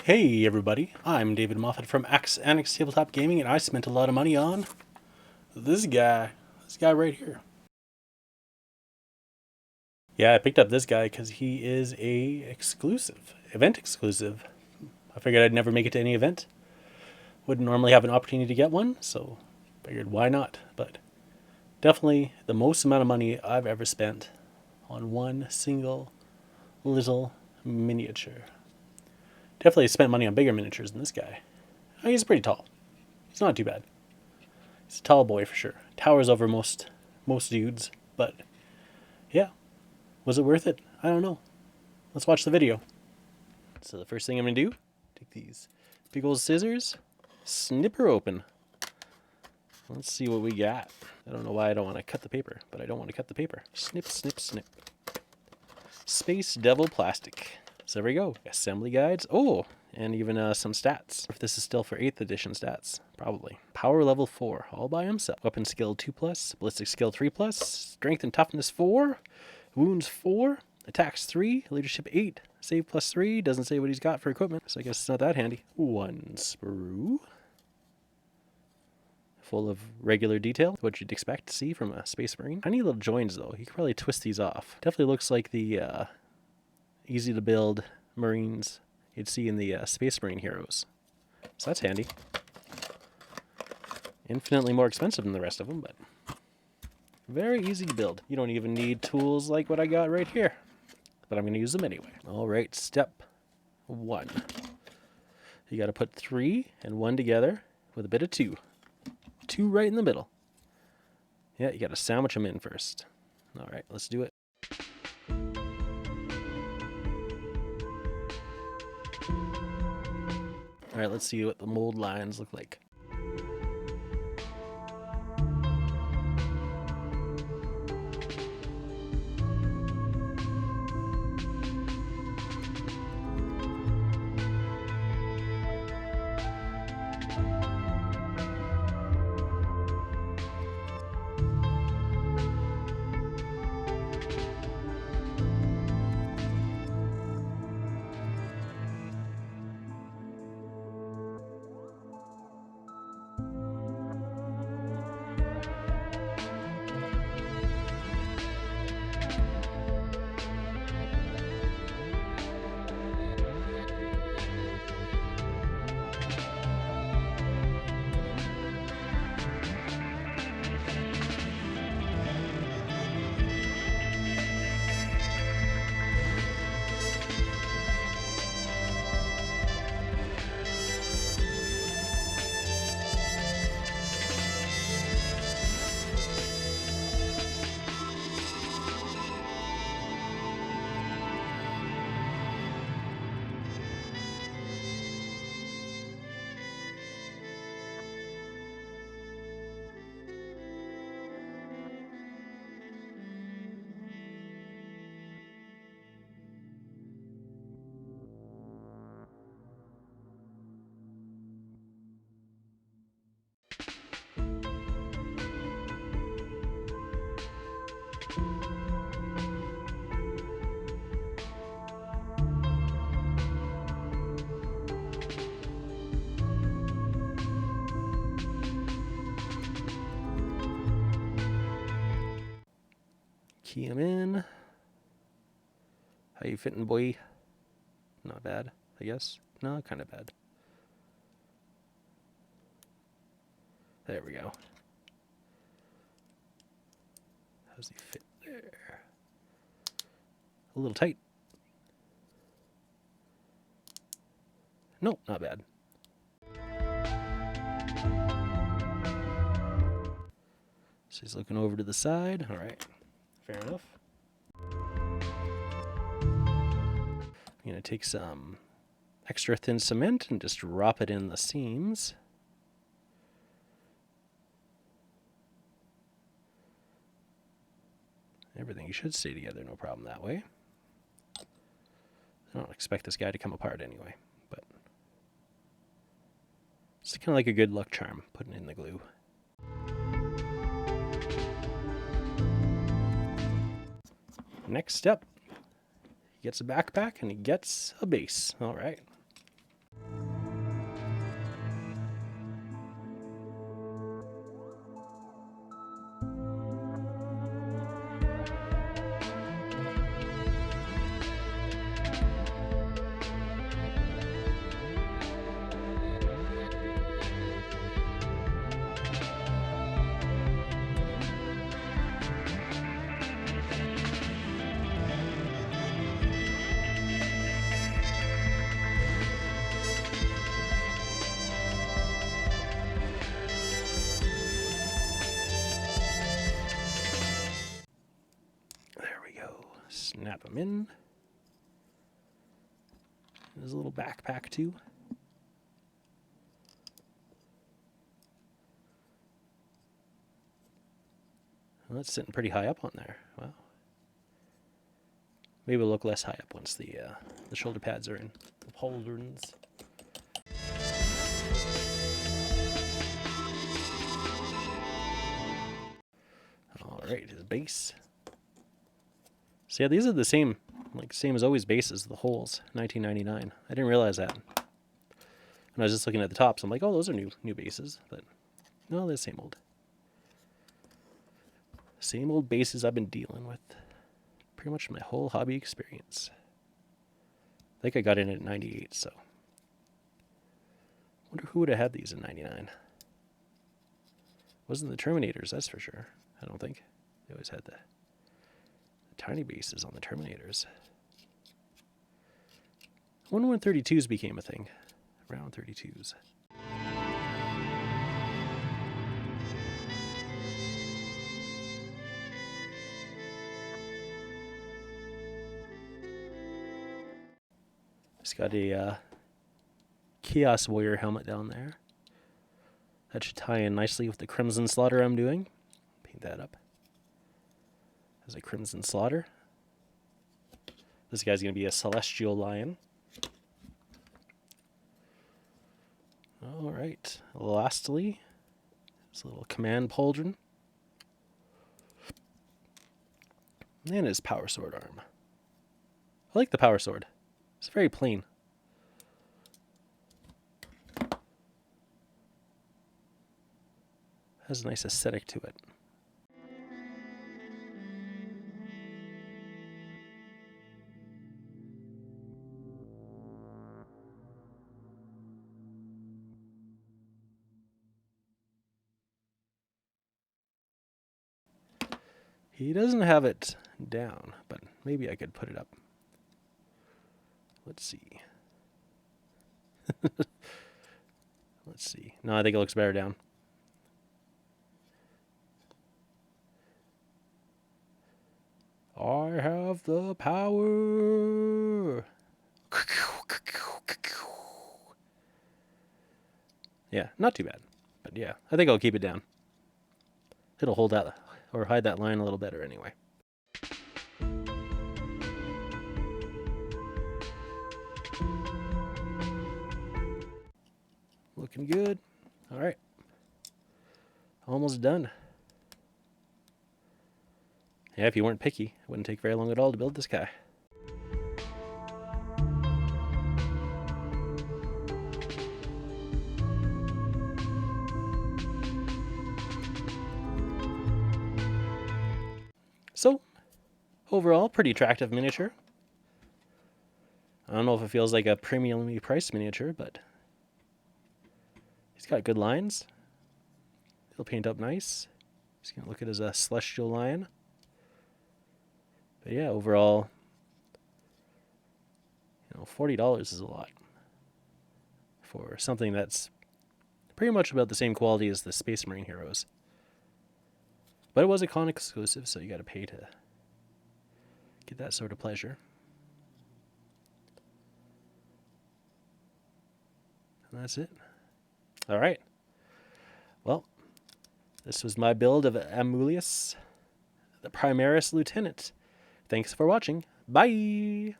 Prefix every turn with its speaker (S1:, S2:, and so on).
S1: Hey everybody, I'm David Moffat from Annex Tabletop Gaming, and I spent a lot of money on this guy right here. Yeah, I picked up this guy because he is event exclusive. I figured I'd never make it to any event. Wouldn't normally have an opportunity to get one, so figured why not. But definitely the most amount of money I've ever spent on one single little miniature. Definitely spent money on bigger miniatures than this guy. Oh, he's pretty tall. He's not too bad. He's a tall boy for sure. Towers over most dudes, but yeah. Was it worth it? I don't know. Let's watch the video. So the first thing I'm gonna do, take these big old scissors, snip her open. Let's see what we got. I don't know why I don't want to cut the paper, but I don't want to cut the paper. Snip, snip, snip. Space Devil Plastic. So there we go. Assembly guides. Oh, and even some stats. If this is still for 8th edition stats, probably. Power level 4, all by himself. Weapon skill 2+, ballistic skill 3+, strength and toughness 4, wounds 4, attacks 3, leadership 8, save +3. Doesn't say what he's got for equipment, so I guess it's not that handy. 1 sprue. Full of regular detail, what you'd expect to see from a Space Marine. Tiny little joins though, you could probably twist these off. Definitely looks like the easy to build Marines you'd see in the Space Marine heroes. So that's handy. Infinitely more expensive than the rest of them, but very easy to build. You don't even need tools like what I got right here, but I'm going to use them anyway. All right, step 1. You got to put 3 and 1 together with a bit of 2. 2 right in the middle. Yeah, you got to sandwich them in first. All right, let's do it. All right, let's see what the mold lines look like. Key them in. How you fitting, boy? Not bad, I guess. No, kind of bad. There we go. How's he fit there? A little tight. No, not bad. So he's looking over to the side. All right, fair enough. I'm going to take some extra thin cement and just drop it in the seams. Everything should stay together, no problem that way. I don't expect this guy to come apart anyway, but it's kind of like a good luck charm, putting in the glue. Next step, he gets a backpack and he gets a base. All right. snap them in. There's a little backpack too. Well, that's sitting pretty high up on there. Wow. Maybe it'll look less high up once the shoulder pads are in. The pauldrons. All right, his base. So yeah, these are the same as always bases, the holes, 1999. I didn't realize that. When I was just looking at the tops, I'm like, oh, those are new bases, but no, they're the same old. Same old bases I've been dealing with pretty much my whole hobby experience. I think I got in at 98, so. Wonder who would have had these in 99. Wasn't the Terminators, that's for sure. I don't think. They always had the tiny bases on the Terminators. I wonder when 32s became a thing. Around 32s. Just got a Chaos Warrior helmet down there. That should tie in nicely with the Crimson Slaughter I'm doing. Paint that up as a Crimson Slaughter. This guy's going to be a Celestial Lion. Alright, lastly, this little command pauldron. And his power sword arm. I like the power sword. It's very plain. Has a nice aesthetic to it. He doesn't have it down, but maybe I could put it up. Let's see. Let's see. No, I think it looks better down. I have the power. Yeah, not too bad. But yeah, I think I'll keep it down. It'll hold that or hide that line a little better anyway. Looking good. All right. Almost done. Yeah, if you weren't picky, it wouldn't take very long at all to build this guy. So, overall, pretty attractive miniature. I don't know if it feels like a premiumly priced miniature, but he's got good lines. He'll paint up nice. He's going to look at it as a Celestial Lion. But yeah, overall, $40 is a lot for something that's pretty much about the same quality as the Space Marine Heroes. But it was a con exclusive, so you got to pay to get that sort of pleasure. And that's it. All right. Well, this was my build of Amulius, the Primaris Lieutenant. Thanks for watching. Bye!